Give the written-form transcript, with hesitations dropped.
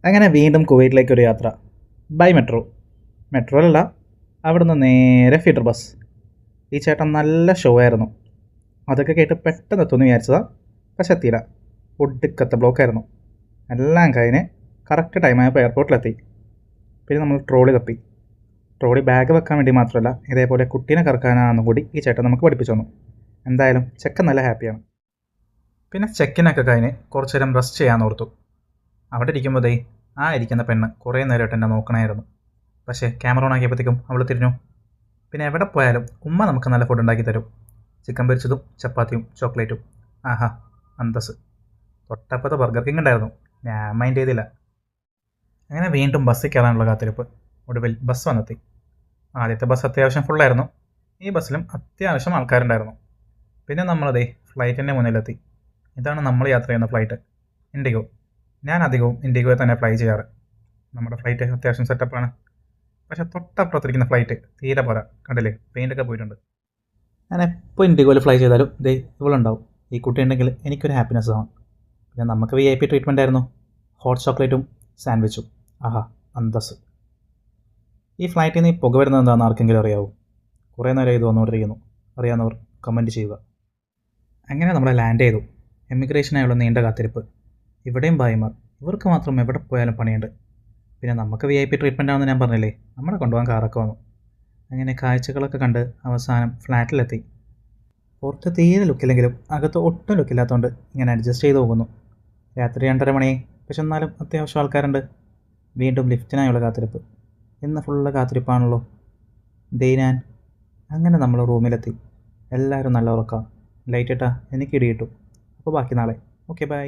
അങ്ങനെ വീണ്ടും കുവൈറ്റിലേക്കൊരു യാത്ര. By metro. മെട്രോയിലല്ല, അവിടുന്ന് നേരെ ഫീഡർ ബസ്. ഈ ചേട്ടൻ നല്ല ഷോ ആയിരുന്നു. അതൊക്കെ കേട്ട് പെട്ടെന്ന് എത്തുമെന്ന് വിചാരിച്ചതാണ്. പക്ഷെ എത്തിയില്ല. ഒടുക്കത്തെ ബ്ലോക്കായിരുന്നു. എല്ലാം കഴിഞ്ഞ് കറക്റ്റ് ടൈമായപ്പോൾ എയർപോർട്ടിലെത്തി. പിന്നെ നമ്മൾ ട്രോളി തപ്പി. ട്രോളി ബാഗ് വെക്കാൻ വേണ്ടി മാത്രമല്ല, ഇതേപോലെ കുട്ടീനെ കറക്കാനാണെന്നും കൂടി ഈ ചേട്ടൻ നമുക്ക് പഠിപ്പിച്ചു തന്നു. എന്തായാലും ചെക്കൻ നല്ല ഹാപ്പിയാണ്. പിന്നെ ചെക്കിനൊക്കെ കഴിഞ്ഞ് കുറച്ച് നേരം റെസ്റ്റ് ചെയ്യാമെന്ന് ഓർത്തു. അവിടെ ഇരിക്കുമ്പോഴേ ആ ഇരിക്കുന്ന പെണ്ണ് കുറേ നേരമായിട്ട് എന്നെ നോക്കണമായിരുന്നു. പക്ഷേ ക്യാമറ ഓൺ ആക്കിയപ്പോഴത്തേക്കും അവൾ തിരിഞ്ഞു. പിന്നെ എവിടെ പോയാലും ഉമ്മ നമുക്ക് നല്ല ഫുഡ് ഉണ്ടാക്കി തരും. ചിക്കൻ പൊരിച്ചതും ചപ്പാത്തിയും ചോക്ലേറ്റും. ആഹാ, അന്തസ്. തൊട്ടപ്പുറത്ത് ബർഗർ കിങ് ഉണ്ടായിരുന്നു. ഞാൻ മൈൻഡ് ചെയ്തില്ല. അങ്ങനെ വീണ്ടും ബസ്സിൽ കയറാനുള്ള കാത്തിരിപ്പ്. ഒടുവിൽ ബസ് വന്നെത്തി. ആദ്യത്തെ ബസ് അത്യാവശ്യം ഫുള്ളായിരുന്നു. ഈ ബസ്സിലും അത്യാവശ്യം ആൾക്കാരുണ്ടായിരുന്നു. പിന്നെ നമ്മളതേ ഫ്ലൈറ്റിൻ്റെ മുന്നിലെത്തി. ഇതാണ് നമ്മൾ യാത്ര ചെയ്യുന്ന ഫ്ലൈറ്റ്, ഇൻഡിഗോ. ഞാൻ അധികവും ഇൻഡിഗോയെ തന്നെ ഫ്ലൈ ചെയ്യാറ്. നമ്മുടെ ഫ്ലൈറ്റ് അത്യാവശ്യം സെറ്റപ്പാണ്. പക്ഷേ തൊട്ടപ്പുറത്തിരിക്കുന്ന ഫ്ലൈറ്റ് തീരെ പോരാ. കണ്ടില്ലേ, പെയിൻ്റൊക്കെ പോയിട്ടുണ്ട്. ഞാൻ എപ്പോൾ ഇൻഡിഗോയിൽ ഫ്ലൈ ചെയ്താലും ദേ ഇവളുണ്ടാവും. ഈ കുട്ടി ഉണ്ടെങ്കിൽ എനിക്കൊരു ഹാപ്പിനെസ് ആണ്. പിന്നെ നമുക്ക് VIP ട്രീറ്റ്മെൻ്റ് ആയിരുന്നു. ഹോട്ട് ചോക്ലേറ്റും സാൻഡ്വിച്ചും. ആഹാ, അന്തസ്. ഈ ഫ്ലൈറ്റിൽ നിന്ന് ഈ പുക വരുന്നത് എന്താണെന്ന് ആർക്കെങ്കിലും അറിയാവൂ? കുറേ നേരം ഇത് വന്നുകൊണ്ടിരിക്കുന്നു. അറിയാവുന്നവർ കമൻറ്റ് ചെയ്യുക. അങ്ങനെ നമ്മൾ ലാൻഡ് ചെയ്തു. എമിഗ്രേഷനായുള്ള നീണ്ട കാത്തിരിപ്പ്. ഇവിടെയും ഭായിമാർ. ഇവർക്ക് മാത്രം എവിടെ പോയാലും പണിയുണ്ട്. പിന്നെ നമുക്ക് VIP ട്രീറ്റ്മെൻ്റ് ആണെന്ന് ഞാൻ പറഞ്ഞില്ലേ, നമ്മളെ കൊണ്ടുപോകാൻ കാറൊക്കെ വന്നു. അങ്ങനെ കാഴ്ചകളൊക്കെ കണ്ട് അവസാനം ഫ്ലാറ്റിലെത്തി. പുറത്ത് തീരെ ലുക്കില്ലെങ്കിലും അകത്ത് ഒട്ടും ലുക്കില്ലാത്തതുകൊണ്ട് ഇങ്ങനെ അഡ്ജസ്റ്റ് ചെയ്ത് പോകുന്നു. രാത്രി 2:30 മണിയായി. പക്ഷെ എന്നാലും അത്യാവശ്യം ആൾക്കാരുണ്ട്. വീണ്ടും ലിഫ്റ്റിനായുള്ള കാത്തിരിപ്പ്. ഇന്ന് ഫുള്ള് കാത്തിരിപ്പാണല്ലോ. ദൈനാൻ. അങ്ങനെ നമ്മൾ റൂമിലെത്തി. എല്ലാവരും നല്ല ഉറക്കാം. ലൈറ്റ് ഇട്ടാ എനിക്ക് ഇടി കിട്ടും. അപ്പോൾ ബാക്കി നാളെ. Okay, by.